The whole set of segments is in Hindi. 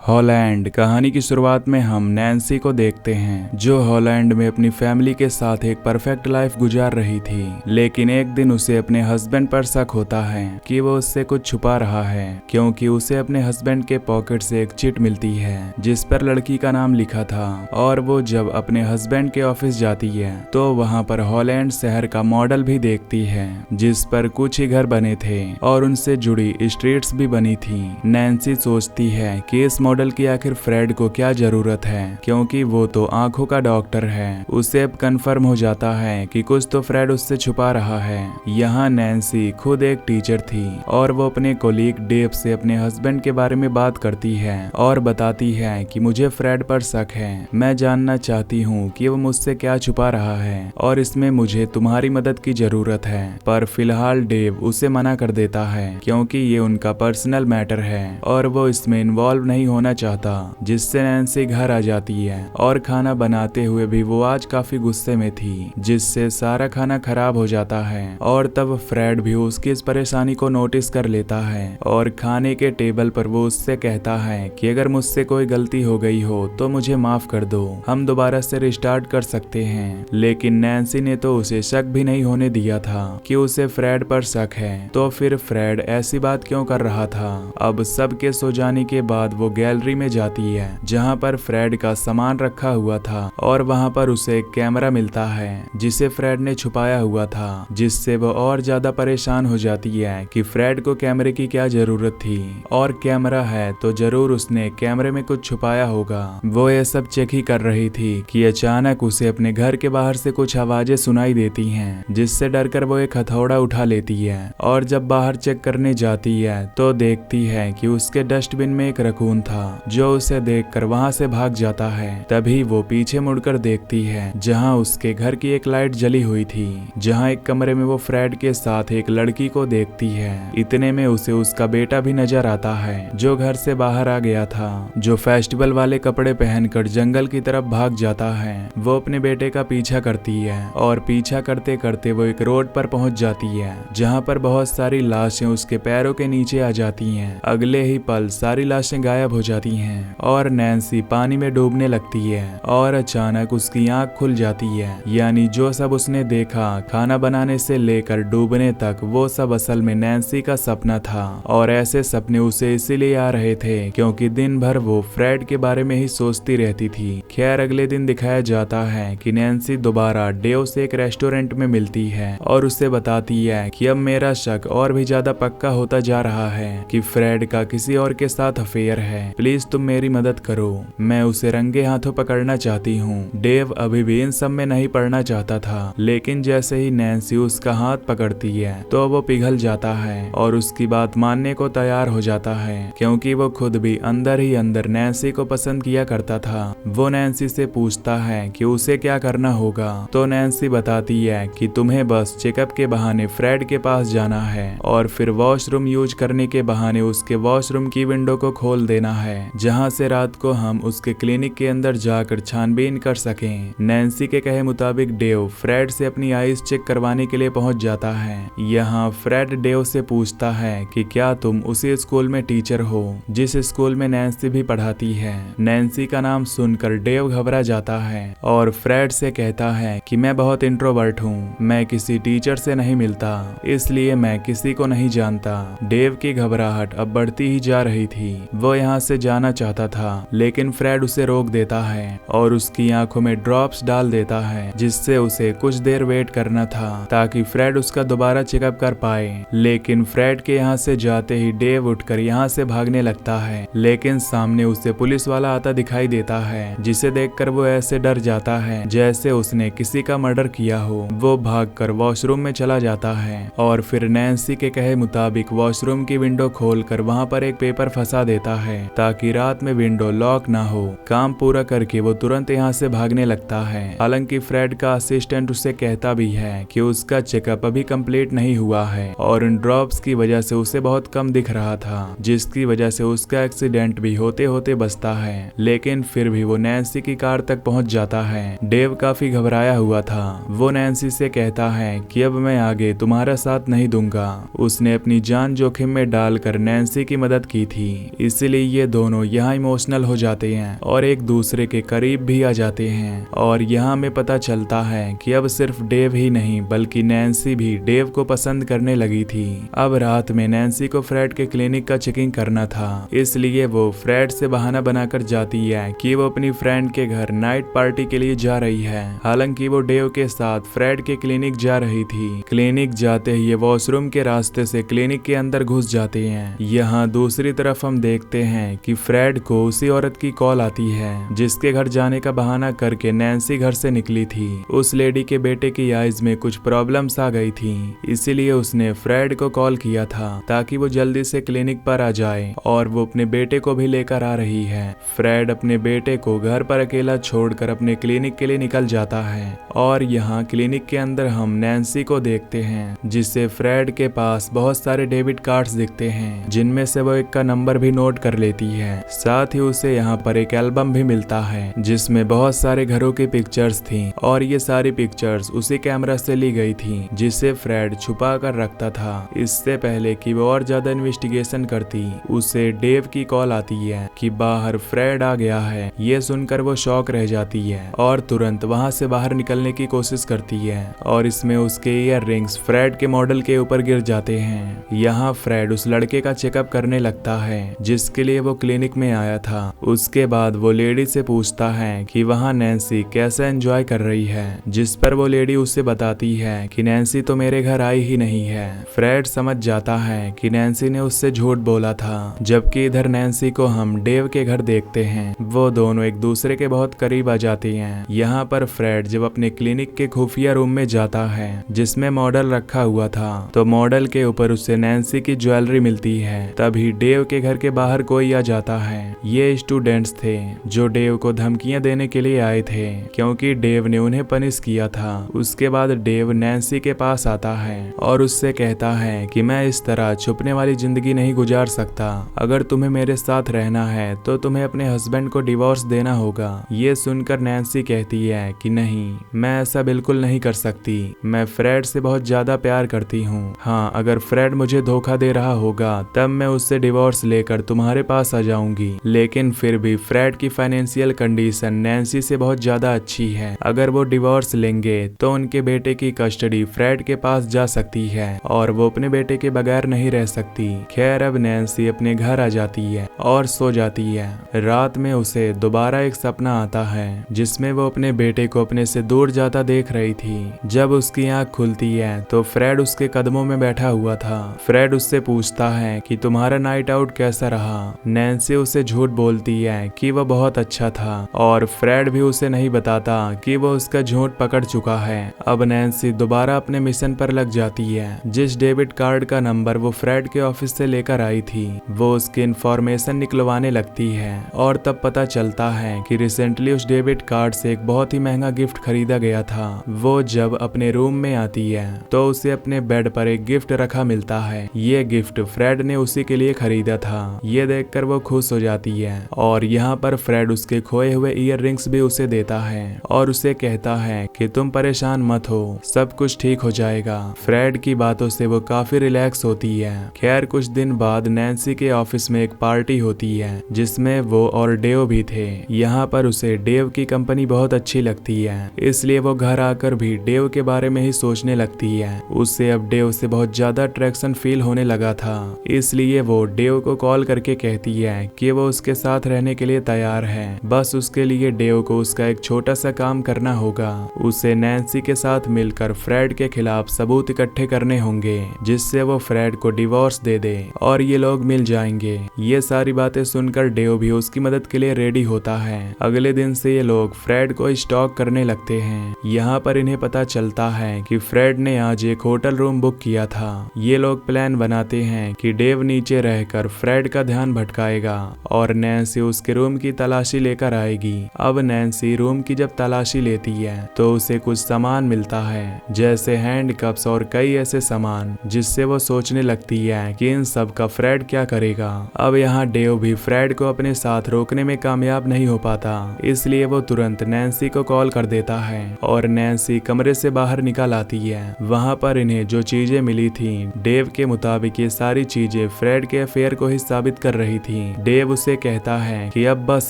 हॉलैंड कहानी की शुरुआत में हम नैन्सी को देखते हैं जो हॉलैंड में अपनी फैमिली के साथ एक परफेक्ट लाइफ गुजार रही थी। लेकिन एक दिन उसे अपने हस्बैंड पर शक होता है कि वो उससे कुछ छुपा रहा है, क्योंकि उसे अपने हस्बैंड के पॉकेट से एक चिट मिलती है जिस पर लड़की का नाम लिखा था। और वो जब अपने हस्बैंड के ऑफिस जाती है तो वहाँ पर हॉलैंड शहर का मॉडल भी देखती है जिस पर कुछ ही घर बने थे और उनसे जुड़ी स्ट्रीट्स भी बनी थी। नैन्सी सोचती है कि इस मॉडल की आखिर फ्रेड को क्या जरूरत है, क्योंकि वो तो आंखों का डॉक्टर है। उसे अब कंफर्म हो जाता है कि कुछ तो फ्रेड उससे छुपा रहा है। यहाँ नैन्सी खुद एक टीचर थी और वो अपने कोलीग डेव से अपने हस्बैंड के बारे में बात करती है और बताती है कि मुझे फ्रेड पर शक है। मैं जानना चाहती हूँ कि वो मुझसे क्या छुपा रहा है और इसमें मुझे तुम्हारी मदद की जरूरत है। पर फिलहाल डेव उसे मना कर देता है क्योंकि ये उनका पर्सनल मैटर है और वो इसमें इन्वॉल्व नहीं होना चाहता, जिससे नैन्सी घर आ जाती है। और खाना बनाते हुए भी वो आज काफी गुस्से में थी, जिससे सारा खाना खराब हो जाता है। और तब फ्रेड भी उसकी इस परेशानी को नोटिस कर लेता है और खाने के टेबल पर वो उससे कहता है कि अगर मुझसे कोई गलती हो गई हो तो मुझे माफ कर दो, हम दोबारा से रिस्टार्ट कर सकते हैं। लेकिन नैन्सी ने तो उसे शक भी नहीं होने दिया था कि उसे फ्रेड पर शक है, तो फिर फ्रेड ऐसी बात क्यों कर रहा था। अब सबके सो जाने के बाद वो गैलरी में जाती है जहां पर फ्रेड का सामान रखा हुआ था और वहां पर उसे एक कैमरा मिलता है जिसे फ्रेड ने छुपाया हुआ था, जिससे वो और ज्यादा परेशान हो जाती है कि फ्रेड को कैमरे की क्या जरूरत थी, और कैमरा है तो जरूर उसने कैमरे में कुछ छुपाया होगा। वो ये सब चेक ही कर रही थी कि अचानक उसे अपने घर के बाहर से कुछ आवाजें सुनाई देती हैं, जिससे डरकर वो एक हथौड़ा उठा लेती है और जब बाहर चेक करने जाती है तो देखती है कि उसके डस्टबिन में एक रकून था जो उसे देखकर वहां से भाग जाता है। तभी वो पीछे मुड़कर देखती है जहां उसके घर की एक लाइट जली हुई थी, जहां एक कमरे में वो फ्रेड के साथ एक लड़की को देखती है। इतने में उसे उसका बेटा भी नजर आता है जो घर से बाहर आ गया था, जो फेस्टिवल वाले कपड़े पहनकर जंगल की तरफ भाग जाता है। वो अपने बेटे का पीछा करती है और पीछा करते करते वो एक रोड पर पहुंच जाती है जहां पर बहुत सारी लाशें उसके पैरों के नीचे आ जाती हैं। अगले ही पल सारी लाशें गायब हो जाती हैं और नैन्सी पानी में डूबने लगती है और अचानक उसकी आंख खुल जाती है। यानी जो सब उसने देखा खाना बनाने से लेकर डूबने तक, वो सब असल में नैन्सी का सपना था। और ऐसे सपने उसे इसीलिए आ रहे थे क्योंकि दिन भर वो फ्रेड के बारे में ही सोचती रहती थी। खैर अगले दिन दिखाया जाता है कि नैन्सी दोबारा डेव से एक रेस्टोरेंट में मिलती है और उसे बताती है कि अब मेरा शक और भी ज्यादा पक्का होता जा रहा है कि फ्रेड का किसी और के साथ अफेयर है। प्लीज तुम मेरी मदद करो, मैं उसे रंगे हाथों पकड़ना चाहती हूँ। डेव अभी भी इन सब में नहीं पड़ना चाहता था, लेकिन जैसे ही नैन्सी उसका हाथ पकड़ती है तो वो पिघल जाता है और उसकी बात मानने को तैयार हो जाता है, क्योंकि वो खुद भी अंदर ही अंदर नैन्सी को पसंद किया करता था। वो नैन्सी से पूछता है कि उसे क्या करना होगा, तो नैन्सी बताती है कि तुम्हें बस चेकअप के बहाने फ्रेड के पास जाना है और फिर वॉशरूम यूज करने के बहाने उसके वॉशरूम की विंडो को खोल देना है, जहां से रात को हम उसके क्लिनिक के अंदर जाकर छानबीन कर सकें। नैन्सी के कहे मुताबिक डेव फ्रेड से अपनी आईज चेक करवाने के लिए पहुंच जाता है। यहाँ फ्रेड डेव से पूछता है कि क्या तुम उसी स्कूल में टीचर हो जिस स्कूल में नैन्सी भी पढ़ाती है। नैन्सी का नाम सुनकर डेव घबरा जाता है और फ्रेड से कहता है कि मैं बहुत इंट्रोवर्ट हूँ, मैं किसी टीचर से नहीं मिलता, इसलिए मैं किसी को नहीं जानता। डेव की घबराहट अब बढ़ती ही जा रही थी। वो यहाँ से जाना चाहता था, लेकिन फ्रेड उसे रोक देता है और उसकी आंखों में ड्रॉप्स डाल देता है, जिससे उसे कुछ देर वेट करना था ताकि फ्रेड उसका दोबारा चेकअप कर पाए। लेकिन फ्रेड के यहाँ से जाते ही डेव उठकर यहाँ से भागने लगता है, लेकिन सामने उसे पुलिस वाला आता दिखाई देता है, जिसे देखकर वो ऐसे डर जाता है जैसे उसने किसी का मर्डर किया हो। वो भागकर वॉशरूम में चला जाता है और फिर नैन्सी के कहे मुताबिक वॉशरूम की विंडो खोलकर वहाँ पर एक पेपर फंसा देता है ताकि रात में विंडो लॉक ना हो। काम पूरा करके वो तुरंत यहाँ से भागने लगता है। हालांकि फ्रेड का असिस्टेंट उसे कहता भी है कि उसका चेकअप अभी कंप्लीट नहीं हुआ है और इन ड्रॉप्स की वजह से उसे बहुत कम दिख रहा था, जिसकी वजह से उसका एक्सीडेंट भी होते होते बचता है। लेकिन फिर भी वो नैन्सी की कार तक पहुंच जाता है। डेव काफी घबराया हुआ था। वो नैन्सी से कहता है कि अब मैं आगे तुम्हारा साथ नहीं दूंगा। उसने अपनी जान जोखिम में डालकर नैन्सी की मदद की थी, इसलिए ये दोनों यहाँ इमोशनल हो जाते हैं और एक दूसरे के करीब भी आ जाते हैं। और यहाँ हमें पता चलता है कि अब सिर्फ डेव ही नहीं बल्कि नैन्सी भी डेव को पसंद करने लगी थी। अब रात में नैन्सी को फ्रेड के क्लिनिक का चेकिंग करना था, इसलिए वो फ्रेड से बहाना बनाकर जाती है कि वो अपनी फ्रेंड के घर नाइट पार्टी के लिए जा रही है। हालांकि वो डेव के साथ फ्रेड के क्लिनिक जा रही थी। क्लिनिक जाते ही ये वॉशरूम के रास्ते से क्लिनिक के अंदर घुस जाते हैं। यहाँ दूसरी तरफ हम देखते हैं कि फ्रेड को उसी औरत की कॉल आती है जिसके घर जाने का बहाना करके नैन्सी घर से निकली थी। उस लेडी के बेटे की आइज में कुछ प्रॉब्लम्स आ गई थी, इसीलिए उसने फ्रेड को कॉल किया था ताकि वो जल्दी से क्लिनिक पर आ जाए और वो अपने बेटे को भी लेकर आ रही है। फ्रेड अपने बेटे को घर पर अकेला छोड़कर अपने क्लिनिक के लिए निकल जाता है और यहाँ क्लिनिक के अंदर हम नैन्सी को देखते हैं जिससे फ्रेड के पास बहुत सारे डेबिट कार्ड्स दिखते हैं जिनमें से वो एक का नंबर भी नोट कर लेती है। साथ ही उसे यहाँ पर एक एल्बम भी मिलता है जिसमें बहुत सारे घरों की पिक्चर्स थी और ये सारी पिक्चर्स उसी कैमरा से ली गई थी जिसे फ्रेड छुपा कर रखता था। इससे पहले कि वो और ज्यादा इन्वेस्टिगेशन करती, उसे डेव की कॉल आती है कि बाहर फ्रेड आ गया है। ये सुनकर वो शॉक रह जाती है और तुरंत वहां से बाहर निकलने की कोशिश करती है और इसमें उसके ईयर रिंग्स फ्रेड के मॉडल के ऊपर गिर जाते हैं। यहाँ फ्रेड उस लड़के का चेकअप करने लगता है जिसके लिए वो क्लिनिक में आया था। उसके बाद वो लेडी से पूछता है कि वहाँ नैन्सी कैसे एंजॉय कर रही है, जिस पर वो लेडी उससे बताती है कि नैन्सी तो मेरे घर आई ही नहीं है। फ्रेड समझ जाता है कि नैन्सी ने उससे झूठ बोला था, जबकि इधर नैन्सी को हम डेव के घर देखते हैं। वो दोनों एक दूसरे के बहुत करीब आ जाते हैं। यहाँ पर फ्रेड जब अपने क्लिनिक के खुफिया रूम में जाता है जिसमें मॉडल रखा हुआ था, तो मॉडल के ऊपर उससे नैन्सी की ज्वेलरी मिलती है। तभी डेव के घर के बाहर कोई आ जाता है। ये स्टूडेंट्स थे जो डेव को धमकियां देने के लिए आए थे क्योंकि डेव ने उन्हें पनिश किया था। उसके बाद डेव नैन्सी के पास आता है और उससे कहता है कि मैं इस तरह छुपने वाली जिंदगी नहीं गुजार सकता। अगर तुम्हें मेरे साथ रहना है तो तुम्हें अपने हस्बैंड को डिवोर्स देना होगा। ये सुनकर नैन्सी कहती है कि नहीं, मैं ऐसा बिल्कुल नहीं कर सकती। मैं फ्रेड से बहुत ज्यादा प्यार करती हूँ। हाँ, अगर फ्रेड मुझे धोखा दे रहा होगा तब मैं उससे डिवोर्स लेकर तुम्हारे पास आ जाऊंगी। लेकिन फिर भी फ्रेड की फाइनेंशियल कंडीशन नैन्सी से बहुत ज्यादा अच्छी है। अगर वो डिवोर्स लेंगे तो उनके बेटे की कस्टडी फ्रेड के पास जा सकती है और वो अपने बेटे के बगैर नहीं रह सकती। खैर, अब नैन्सी अपने घर आ जाती है और सो जाती है। रात में उसे दोबारा एक सपना आता है जिसमें वो अपने बेटे को अपने से दूर जाता देख रही थी। जब उसकी आंख खुलती है तो फ्रेड उसके कदमों में बैठा हुआ था। फ्रेड उससे पूछता है कि तुम्हारा नाइट आउट कैसा रहा। नैन्सी उसे झूठ बोलती है कि वह बहुत अच्छा था और फ्रेड भी उसे नहीं बताता कि वो उसका झूठ पकड़ चुका है। अब नैन्सी दोबारा अपने मिशन पर लग जाती है। जिस डेबिट कार्ड का नंबर वो फ्रेड के ऑफिस से लेकर आई थी, वो उसकी इंफॉर्मेशन निकलवाने लगती है और तब पता चलता है कि रिसेंटली उस डेबिट कार्ड से एक बहुत ही महंगा गिफ्ट खरीदा गया था। वो जब अपने रूम में आती है तो उसे अपने बेड पर एक गिफ्ट रखा मिलता है। ये गिफ्ट फ्रेड ने उसी के लिए खरीदा था। ये देखकर वो खुश हो जाती है और यहाँ पर फ्रेड उसके खोए हुए ईयर रिंग्स भी उसे देता है और उसे कहता है कि तुम परेशान मत हो, सब कुछ ठीक हो जाएगा। फ्रेड की बातों से वो काफी रिलैक्स होती है। खैर, कुछ दिन बाद नैन्सी के ऑफिस में एक पार्टी होती है जिसमें वो और डेव भी थे। यहाँ पर उसे डेव की कंपनी बहुत अच्छी लगती है, इसलिए वो घर आकर भी डेव के बारे में ही सोचने लगती है। उससे अब डेव से बहुत ज्यादा अट्रैक्शन फील होने लगा था, इसलिए वो डेव को कॉल करके कहती है कि वो उसके साथ रहने के लिए तैयार है। बस उसके लिए डेव को उसका एक छोटा सा काम करना होगा। उसे नैन्सी के साथ मिलकर फ्रेड के खिलाफ सबूत इकट्ठे करने होंगे जिससे वो फ्रेड को डिवोर्स दे दे और ये लोग मिल जाएंगे। ये सारी बातें सुनकर डेव भी उसकी मदद के लिए रेडी होता है। अगले दिन से ये लोग फ्रेड को स्टॉक करने लगते हैं। यहाँ पर इन्हें पता चलता है कि फ्रेड ने आज एक होटल रूम बुक किया था। ये लोग प्लान बनाते हैं कि डेव नीचे रहकर फ्रेड का ध्यान भटकाएगा और नैन्सी उसके रूम की तलाशी लेकर आएगी। अब नैन्सी रूम की जब तलाशी लेती है तो उसे कुछ सामान मिलता है जैसे हैंड कप्स और कई ऐसे सामान, जिससे वो सोचने लगती है कि इन सब का फ्रेड क्या करेगा। अब यहाँ डेव भी फ्रेड को अपने साथ रोकने में कामयाब नहीं हो पाता, इसलिए वो तुरंत नैन्सी को कॉल कर देता है और नैन्सी कमरे से बाहर निकल आती है। वहाँ पर इन्हें जो चीजें मिली थी, डेव के मुताबिक ये सारी चीजें फ्रेड के अफेयर को ही साबित कर रही थी। डेव उसे कहता है कि अब बस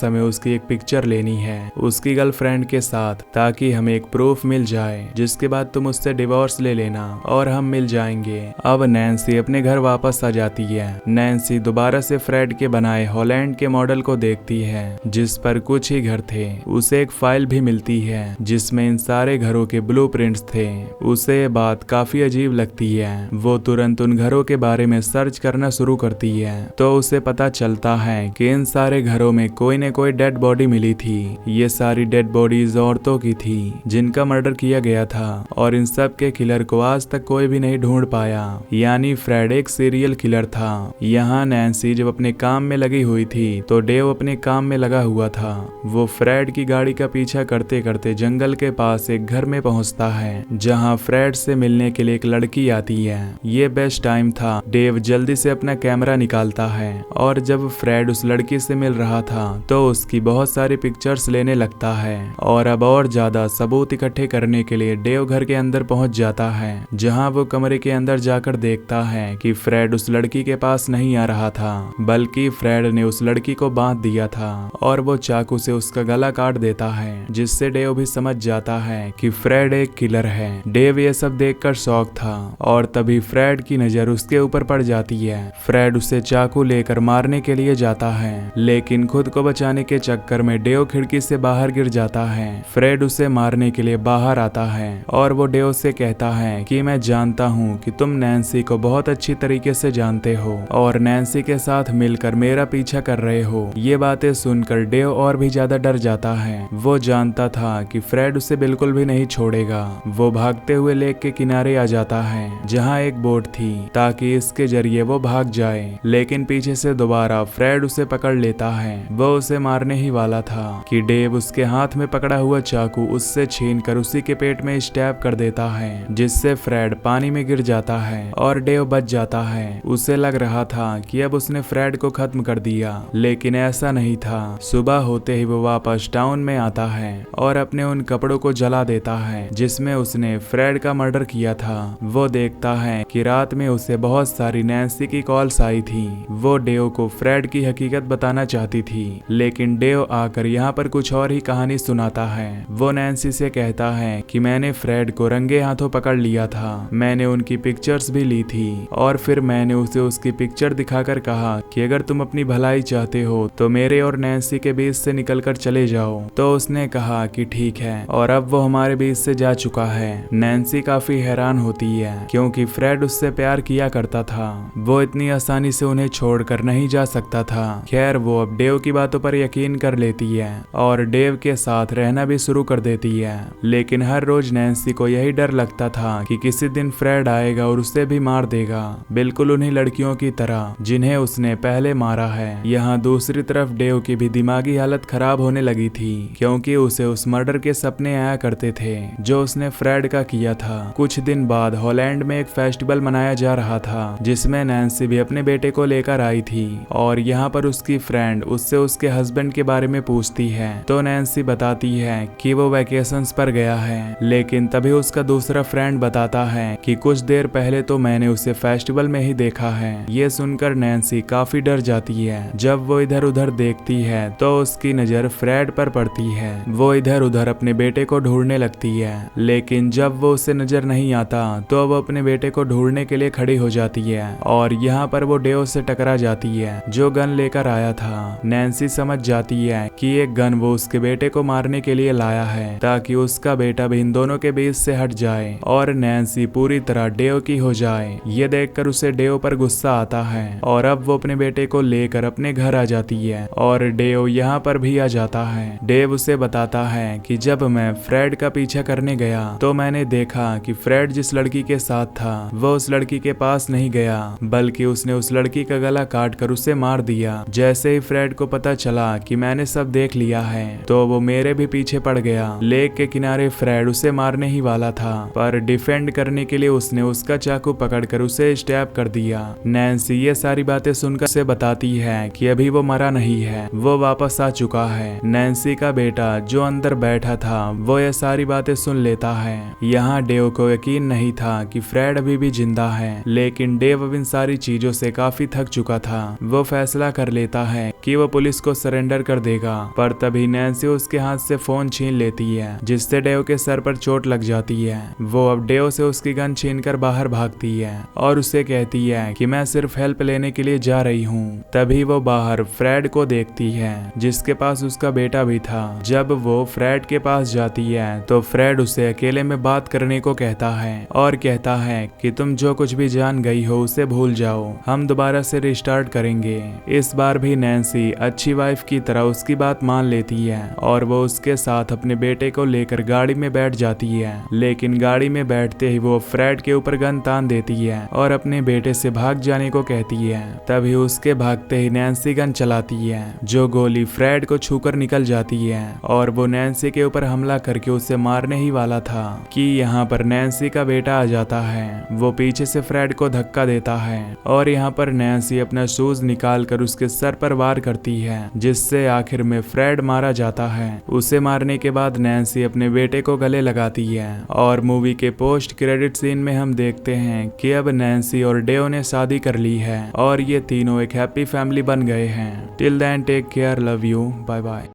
हमें उसकी एक पिक्चर लेनी है उसकी गर्लफ्रेंड के साथ, ताकि हमें एक प्रूफ मिल जाए, जिसके बाद तुम उससे डिवोर्स ले लेना और हम मिल जाएंगे। अब नैन्सी अपने घर वापस आ जाती है। नैन्सी दोबारा से फ्रेड के बनाए हॉलैंड के मॉडल को देखती है, जिस पर कुछ ही घर थे। उसे एक फाइल भी मिलती है जिसमें इन सारे घरों के ब्लूप्रिंट्स थे। उसे ये बात काफी अजीब लगती है। वो तुरंत उन घरों के बारे में सर्च करना शुरू करती है, तो उसे पता चलता है कि इन सारे घरों में कोई न कोई डेड बॉडी मिली थी। ये सारी डेड बॉडीज औरतों की थी जिनका मर्डर किया गया था, और इन सब के किलर को आज तक कोई भी नहीं ढूंढ पाया। यानी फ्रेड एक सीरियल किलर था। यहाँ नैन्सी जब अपने काम में लगी हुई थी तो डेव अपने काम में लगा हुआ था। वो फ्रेड की गाड़ी का पीछा करते करते जंगल के पास एक घर में पहुंचता है, जहाँ फ्रेड से मिलने के लिए एक लड़की आती है। ये बेस्ट टाइम था। डेव जल्दी से अपना कैमरा निकालता है, और जब फ्रेड उस लड़की से मिल रहा था तो उसकी बहुत सारी पिक्चर्स लेने लगता है। और अब और ज्यादा सबूत इकट्ठे करने के लिए डेव घर के अंदर पहुंच जाता है, जहां वो कमरे के अंदर जाकर देखता है कि फ्रेड उस लड़की के पास नहीं आ रहा था, बल्कि फ्रेड ने उस लड़की को बांध दिया था और वो चाकू से उसका गला काट देता है, जिससे डेव भी समझ जाता है कि फ्रेड एक किलर है। डेव ये सब देखकर शॉक था, और तभी फ्रेड की नजर उसके ऊपर पड़ जाती है। फ्रेड उसे चाकू लेकर मारने के लिए जाता है, लेकिन खुद को बचाने के चक्कर में डेव खिड़की से बाहर गिर जाता है। फ्रेड उसे मारने के लिए बाहर आता है, और वो डेव से कहता है कि मैं जानता हूँ कि तुम नैन्सी को बहुत अच्छी तरीके से जानते हो और नैन्सी के साथ मिलकर मेरा पीछा कर रहे हो। ये बातें सुनकर डेव और भी ज्यादा डर जाता है। वो जानता था कि फ्रेड उसे बिल्कुल भी नहीं छोड़ेगा। वो भागते हुए लेक के किनारे आ जाता है, जहाँ एक बोट थी, ताकि इसके जरिए वो भाग जाए। लेकिन पीछे से दोबारा फ्रेड उसे पकड़ लेता है। वो उसे मारने ही वाला था कि डेव उसके हाथ में पकड़ा हुआ चाकू उससे छीनकर उसी के पेट में स्टैब कर देता है, जिससे फ्रेड पानी में गिर जाता है और डेव बच जाता है। उसे लग रहा था कि अब उसने फ्रेड को खत्म कर दिया, लेकिन ऐसा नहीं था। सुबह होते ही वो वापस टाउन में आता है और अपने उन कपड़ों को जला देता है जिसमें उसने फ्रेड का मर्डर किया था। वो देखता है कि रात में उसे बहुत सारी नैन्सी की कॉल्स आई थी। वो डेव को फ्रेड की हकीकत बताना चाहती थी, लेकिन डेव आकर यहाँ पर कुछ और ही कहानी सुनाता है। वो नैन्सी से कहता है कि मैंने फ्रेड को रंगे हाथों पकड़ लिया था, मैंने उनकी पिक्चर्स भी ली थी, और फिर मैंने उसे उसकी पिक्चर दिखाकर कहा कि अगर तुम अपनी भलाई चाहते हो तो मेरे और नैन्सी के बीच से निकलकर चले जाओ। तो उसने कहा कि ठीक है, और अब वो हमारे बीच से जा चुका है। नैन्सी काफी हैरान होती है, क्योंकि फ्रेड उससे प्यार किया करता था। वो इतनी आसानी से उन्हें छोड़कर नहीं जा सकता था। खैर, वो अब डेव की बातों पर यकीन कर लेती है और डेव के साथ रहना भी शुरू कर देती है। लेकिन हर रोज नैन्सी को यही डर लगता था कि किसी दिन फ्रेड आएगा और उसे भी मार देगा, बिल्कुल उन्हीं लड़कियों की तरह जिन्हें उसने पहले मारा है। यहाँ दूसरी तरफ डेव की भी दिमागी हालत खराब होने लगी थी, क्योंकि उसे उस मर्डर के सपने आया करते थे जो उसने फ्रेड का किया था। कुछ दिन बाद हॉलैंड में एक फेस्टिवल मनाया जा रहा था, जिसमें नैन्सी भी अपने बेटे को लेकर आई थी, और यहाँ पर उसकी फ्रेंड उससे उसके हस्बैंड के बारे में पूछती है। तो नैन्सी बताती है कि वो वैकेशंस पर गया है, लेकिन तभी उसका दूसरा फ्रेंड बताता है कि कुछ देर पहले तो मैंने उसे फेस्टिवल में ही देखा है। ये सुनकर नैन्सी काफी डर जाती है। जब वो इधर उधर देखती है तो उसकी नजर फ्रेड पर पड़ती है। वो इधर उधर अपने बेटे को ढूंढने लगती है, लेकिन जब वो उसे नजर नहीं आता तो वो अपने बेटे को ढूंढने के लिए खड़ी हो जाती है, और यहाँ पर वो डेव से टकरा जाती है जो गन लेकर आया था। नैन्सी समझ जाती है कि एक गन वो उसके बेटे को मारने के लिए लाया है, ताकि उसका बेटा भी इन दोनों के बीच से हट जाए और नैन्सी पूरी तरह डेव की हो जाए। ये देखकर उसे डेव पर गुस्सा आता है, और अब वो अपने बेटे को लेकर अपने घर आ जाती है, और डेव यहाँ पर भी आ जाता है। डेव उसे बताता है कि जब मैं फ्रेड का पीछा करने गया तो मैंने देखा कि फ्रेड जिस लड़की के साथ था वो उस लड़की के पास नहीं गया, बल्कि उसने उस लड़की का गला काट कर उसे मार दिया। जैसे ही फ्रेड को पता चला कि मैंने सब देख लिया है तो वो मेरे भी पीछे पड़ गया। लेक के किनारे फ्रेड उसे मारने ही वाला था, पर डिफेंड करने के लिए उसने उसका चाकू पकड़कर उसे स्टैब कर दिया। नैन्सी ये सारी बातें सुनकर उसे बताती है कि अभी वो मरा नहीं है, वो वापस आ चुका है। नैन्सी का बेटा जो अंदर बैठा था वो ये सारी बातें सुन लेता है। यहाँ डेव को यकीन नहीं था कि फ्रेड अभी भी जिंदा है, लेकिन डेव अब इन सारी चीजों से काफी थक चुका था। वो फैसला कर लेता है कि वो पुलिस को सरेंडर कर देगा। पर तभी नैन्सी उसके हाथ से फोन छीन लेती है, जिससे डेव के सर पर चोट लग जाती है। वो अब डेव से उसकी गन छीनकर बाहर भागती है और उसे कहती है कि मैं सिर्फ हेल्प लेने के लिए जा रही हूँ। तभी वो बाहर फ्रेड को देखती है, जिसके पास उसका बेटा भी था। जब वो फ्रेड के पास जाती है तो फ्रेड उसे अकेले में बात करने को कहता है और कहता है कि तुम जो कुछ भी जान गई हो उसे भूल जाओ, हम दोबारा से रिस्टार्ट करेंगे। इस बार भी नैन्सी अच्छी वाइफ की तरह उसकी बात मान लेती है और वो उसके साथ अपने बेटे को लेकर गाड़ी में बैठ जाती है। लेकिन गाड़ी में बैठते ही वो फ्रेड के ऊपर गन तान देती है और अपने बेटे से भाग जाने को कहती है। तभी उसके भागते ही नैन्सी गन चलाती है, जो गोली फ्रेड को छूकर निकल जाती है और वो नैन्सी के ऊपर हमला करके उसे मारने ही वाला था कि यहाँ पर नैन्सी का बेटा आ जाता है। वो पीछे से फ्रेड को धक्का देता है और यहाँ पर नैन्सी अपना शूज निकाल कर उसके सर पर वार करती है, जिससे आखिर में फ्रेड मारा जाता है। उसे मारने के बाद नैन्सी अपने बेटे को गले लगाती है और मूवी के पोस्ट क्रेडिट सीन में हम देखते हैं कि अब नैन्सी और डेव ने शादी कर ली है और ये तीनों एक हैप्पी फैमिली बन गए हैं। Till then take care, love you, bye bye.